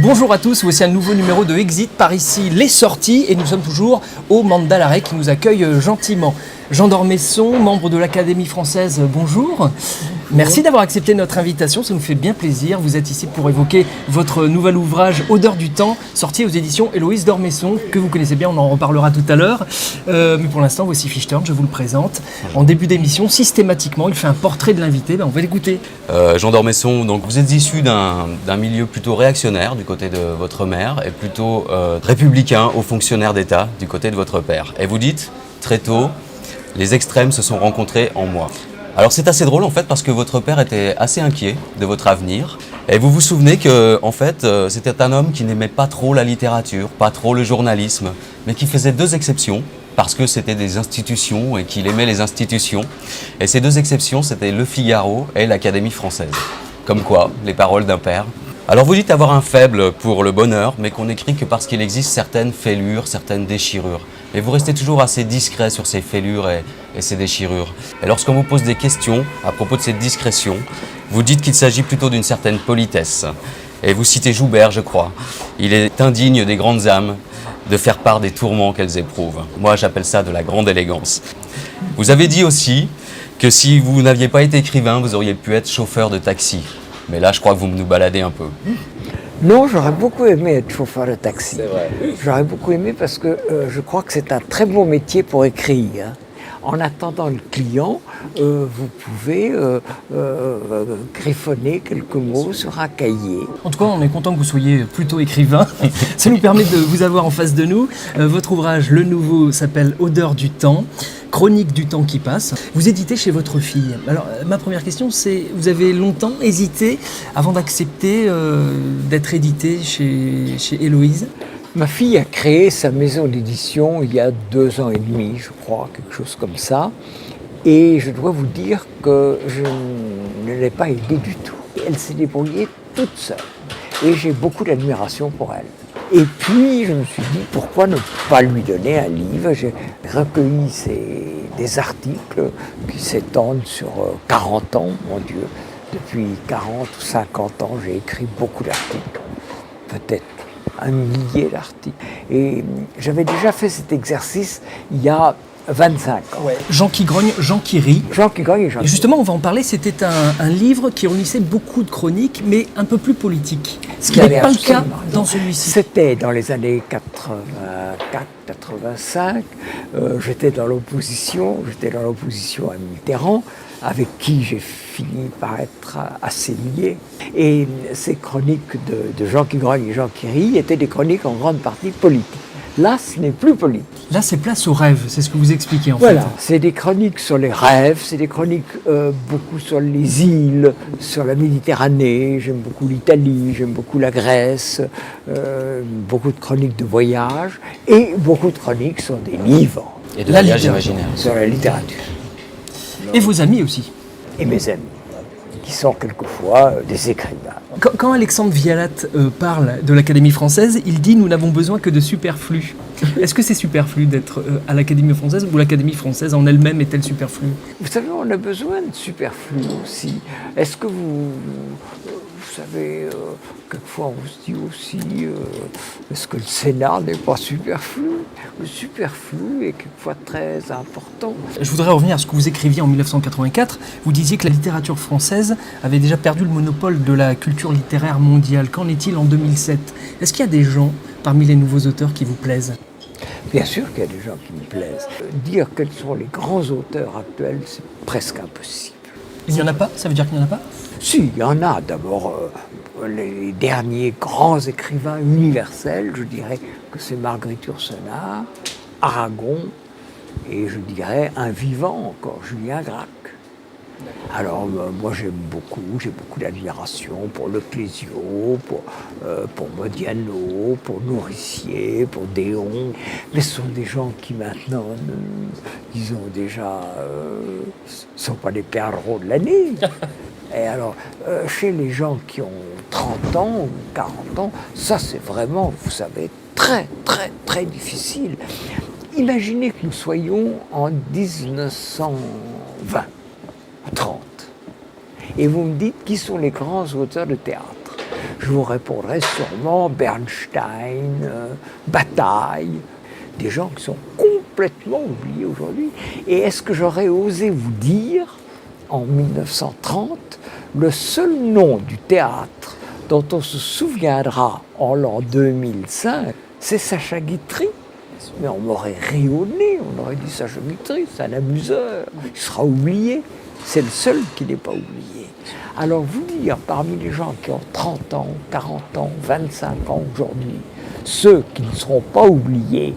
Bonjour à tous, voici un nouveau numéro de Exit, par ici les sorties, et nous sommes toujours au Mandalaret qui nous accueille gentiment. Jean d'Ormesson, membre de l'Académie française, bonjour. Merci d'avoir accepté notre invitation, ça nous fait bien plaisir. Vous êtes ici pour évoquer votre nouvel ouvrage Odeur du temps, sorti aux éditions Héloïse d'Ormesson, que vous connaissez bien, on en reparlera tout à l'heure. Mais pour l'instant, voici Fichtern, je vous le présente. En début d'émission, systématiquement, il fait un portrait de l'invité, on va l'écouter. Jean d'Ormesson, donc vous êtes issu d'un milieu plutôt réactionnaire du côté de votre mère et plutôt républicain aux fonctionnaires d'État du côté de votre père. Et vous dites, très tôt, les extrêmes se sont rencontrés en moi. Alors c'est assez drôle en fait parce que votre père était assez inquiet de votre avenir et vous vous souvenez que en fait c'était un homme qui n'aimait pas trop la littérature, pas trop le journalisme, mais qui faisait deux exceptions parce que c'était des institutions et qu'il aimait les institutions. Et ces deux exceptions c'était Le Figaro et l'Académie française. Comme quoi, les paroles d'un père. Alors vous dites avoir un faible pour le bonheur, mais qu'on n'écrit que parce qu'il existe certaines fêlures, certaines déchirures. Et vous restez toujours assez discret sur ces fêlures et ces déchirures. Et lorsqu'on vous pose des questions à propos de cette discrétion, vous dites qu'il s'agit plutôt d'une certaine politesse. Et vous citez Joubert, je crois. Il est indigne des grandes âmes de faire part des tourments qu'elles éprouvent. Moi, j'appelle ça de la grande élégance. Vous avez dit aussi que si vous n'aviez pas été écrivain, vous auriez pu être chauffeur de taxi. Mais là, je crois que vous nous baladez un peu. Non, j'aurais beaucoup aimé être chauffeur de taxi. C'est vrai. J'aurais beaucoup aimé parce que je crois que c'est un très bon métier pour écrire. En attendant le client, vous pouvez griffonner quelques mots sur un cahier. En tout cas, on est content que vous soyez plutôt écrivain. Ça nous permet de vous avoir en face de nous. Votre ouvrage, le nouveau, s'appelle Odeur du temps, chronique du temps qui passe. Vous éditez chez votre fille. Alors, ma première question, c'est, vous avez longtemps hésité avant d'accepter d'être édité chez Héloïse ? Ma fille a créé sa maison d'édition il y a 2 ans et demi, je crois, quelque chose comme ça. Et je dois vous dire que je ne l'ai pas aidée du tout. Elle s'est débrouillée toute seule. Et j'ai beaucoup d'admiration pour elle. Et puis, je me suis dit, pourquoi ne pas lui donner un livre ? J'ai recueilli des articles qui s'étendent sur 40 ans, mon Dieu. Depuis 40 ou 50 ans, j'ai écrit beaucoup d'articles. Peut-être 1 millier d'articles. Et j'avais déjà fait cet exercice il y a 25 ans. Ouais. Jean qui grogne, Jean qui rit. Jean qui grogne et Jean qui rit. Et justement, on va en parler, c'était un livre qui réunissait beaucoup de chroniques, mais un peu plus politique. Ce qui n'est pas le cas dans celui-ci. C'était dans les années 84-85. J'étais dans l'opposition à Mitterrand, avec qui j'ai fini par être assez lié. Et ces chroniques de Jean qui grogne et Jean qui rit étaient des chroniques en grande partie politiques. Là, ce n'est plus politique. Là, c'est place aux rêves, c'est ce que vous expliquez en Voilà, fait. c'est des chroniques sur les rêves, c'est des chroniques beaucoup sur les îles, sur la Méditerranée. J'aime beaucoup l'Italie, j'aime beaucoup la Grèce, beaucoup de chroniques de voyage et beaucoup de chroniques sur des livres. Et de voyage imaginaire. Sur la littérature. Et vos amis aussi. Et mes amis, qui sont quelquefois des écrivains. Quand Alexandre Vialat parle de l'Académie française, il dit « Nous n'avons besoin que de superflu ». Est-ce que c'est superflu d'être à l'Académie française ou l'Académie française en elle-même est-elle superflue ? Vous savez, on a besoin de superflu aussi. Est-ce que vous savez, quelquefois on se dit aussi, est-ce que le Sénat n'est pas superflu ? Le superflu est quelquefois très important. Je voudrais revenir à ce que vous écriviez en 1984. Vous disiez que la littérature française avait déjà perdu le monopole de la culture littéraire mondiale. Qu'en est-il en 2007 ? Est-ce qu'il y a des gens parmi les nouveaux auteurs qui vous plaisent ? Bien sûr qu'il y a des gens qui me plaisent. Dire quels sont les grands auteurs actuels, c'est presque impossible. Il n'y en a pas ? Ça veut dire qu'il n'y en a pas ? Si, il y en a. D'abord, les derniers grands écrivains universels, je dirais que c'est Marguerite Yourcenar, Aragon, et je dirais un vivant encore, Julien Gracq. Alors, moi j'ai beaucoup d'admiration pour Le Clésio, pour Modiano, pour Nourricier, pour Déon. Mais ce sont des gens qui maintenant, disons déjà, ne sont pas les perdreaux de l'année. Et alors, chez les gens qui ont 30 ans ou 40 ans, ça c'est vraiment, vous savez, très, très, très difficile. Imaginez que nous soyons en 1920. 30. Et vous me dites qui sont les grands auteurs de théâtre. je vous répondrai sûrement Bernstein, Bataille, des gens qui sont complètement oubliés aujourd'hui. Et est-ce que j'aurais osé vous dire, en 1930, le seul nom du théâtre dont on se souviendra en l'an 2005, c'est Sacha Guitry. Mais on m'aurait ri au nez, on aurait dit Sacha Guitry, c'est un amuseur, il sera oublié. C'est le seul qui n'est pas oublié. Alors vous dire, parmi les gens qui ont 30 ans, 40 ans, 25 ans aujourd'hui, ceux qui ne seront pas oubliés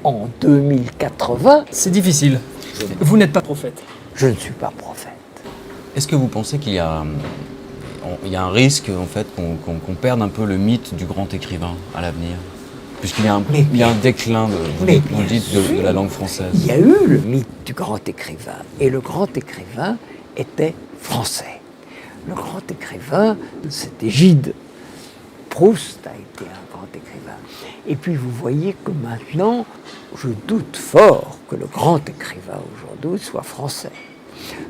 en 2080, C'est difficile. Vous n'êtes pas prophète. je ne suis pas prophète. Est-ce que vous pensez qu'il y a un risque en fait qu'on perde un peu le mythe du grand écrivain à l'avenir, puisqu'il y a un déclin de la langue française? Il y a eu le mythe du grand écrivain, et le grand écrivain était français. Le grand écrivain, c'était Gide. Proust a été un grand écrivain. Et puis vous voyez que maintenant, je doute fort que le grand écrivain aujourd'hui soit français.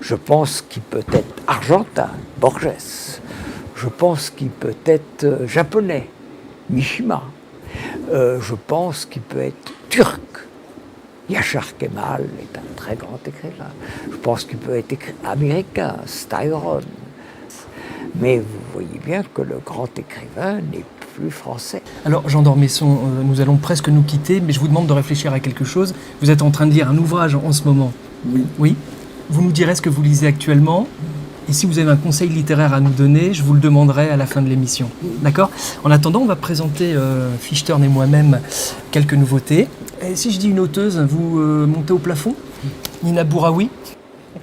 Je pense qu'il peut être argentin, Borges. Je pense qu'il peut être japonais, Mishima. Je pense qu'il peut être turc. Yashar Kemal est un très grand écrivain. Je pense qu'il peut être américain, Styron. Mais vous voyez bien que le grand écrivain n'est plus français. Alors, Jean d'Ormesson, nous allons presque nous quitter, mais je vous demande de réfléchir à quelque chose. Vous êtes en train de lire un ouvrage en ce moment. Oui. Oui. Vous nous direz ce que vous lisez actuellement. Et si vous avez un conseil littéraire à nous donner, je vous le demanderai à la fin de l'émission. D'accord ? En attendant, on va présenter Fichtern et moi-même quelques nouveautés. Et si je dis une auteuse, vous montez au plafond ? Nina Bouraoui ?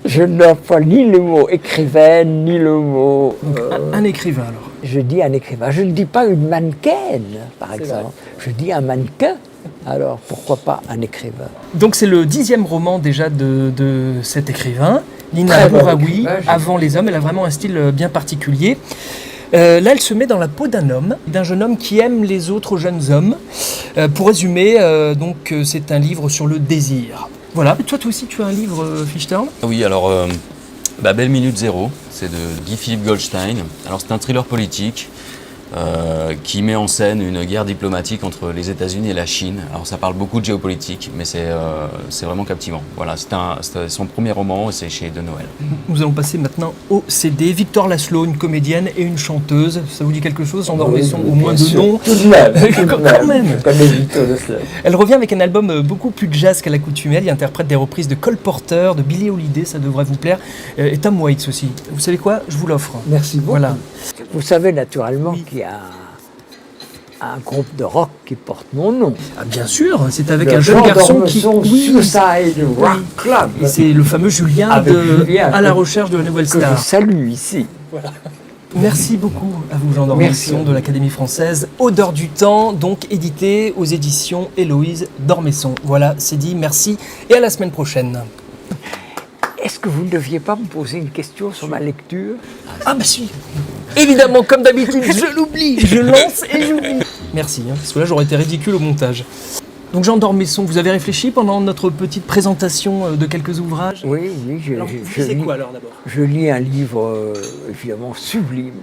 Je n'emploie ni le mot écrivaine, ni le mot... Donc, un écrivain alors. Je dis un écrivain. Je ne dis pas une mannequin, par exemple. Je dis un mannequin. Alors, pourquoi pas un écrivain? Donc c'est le 10e roman déjà de cet écrivain, Nina Très bon Bouraoui, écrivain, Avant les hommes. Elle a vraiment un style bien particulier. Là, elle se met dans la peau d'un homme, d'un jeune homme qui aime les autres jeunes hommes. Pour résumer, donc c'est un livre sur le désir. Voilà. Toi aussi, tu as un livre, Fichtern ? Oui, alors Belle Minute Zéro, c'est de Guy-Philippe Goldstein. Alors c'est un thriller politique qui met en scène une guerre diplomatique entre les États-Unis et la Chine. Alors ça parle beaucoup de géopolitique, mais c'est vraiment captivant. Voilà, c'est son premier roman, c'est chez De Noël. Nous allons passer maintenant au CD. Victor Laszlo, une comédienne et une chanteuse. Ça vous dit quelque chose, Jean d'Ormesson, au moins de nom? Tout de même. Quand même. Je connais Victor Laszlo. Elle revient avec un album beaucoup plus jazz qu'à l'accoutumée. Elle y interprète des reprises de Cole Porter, de Billie Holiday, ça devrait vous plaire, et Tom Waits aussi. Vous savez quoi? Je vous l'offre. Merci beaucoup. Voilà. Vous savez naturellement qu'il y a un groupe de rock qui porte mon nom. Ah, bien sûr, c'est avec Le un jeune Jean garçon qui... d'Ormesson Suicide Rock Club. Et c'est le fameux Julien Avec de Julien, À la recherche de la nouvelle que je star. salue ici. Merci beaucoup à vous, Jean d'Ormesson, de l'Académie française. Odeur du temps, donc édité aux éditions Héloïse d'Ormesson. Voilà, c'est dit, merci et à la semaine prochaine. Est-ce que vous ne deviez pas me poser une question sur ma lecture? Ah bah si. Évidemment, comme d'habitude, je l'oublie. Je lance et j'oublie. Merci, parce que là j'aurais été ridicule au montage. Donc Jean d'Ormesson, vous avez réfléchi pendant notre petite présentation de quelques ouvrages? Oui, Alors, vous lisez quoi alors d'abord? je lis un livre évidemment sublime,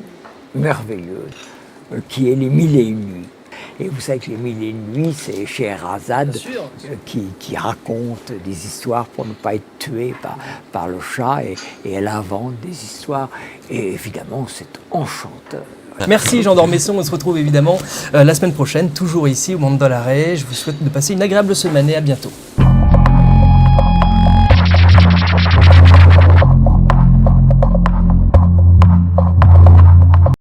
merveilleux, qui est Les Mille et une Nuits. Et vous savez que Les Mille et une Nuits, c'est Scheherazade Bien sûr. qui raconte des histoires pour ne pas être tuée par le chat, et elle invente des histoires. Et évidemment, c'est enchanteur. Merci Jean d'Ormesson, on se retrouve évidemment la semaine prochaine, toujours ici au Monde de l'Arrêt. Je vous souhaite de passer une agréable semaine et à bientôt.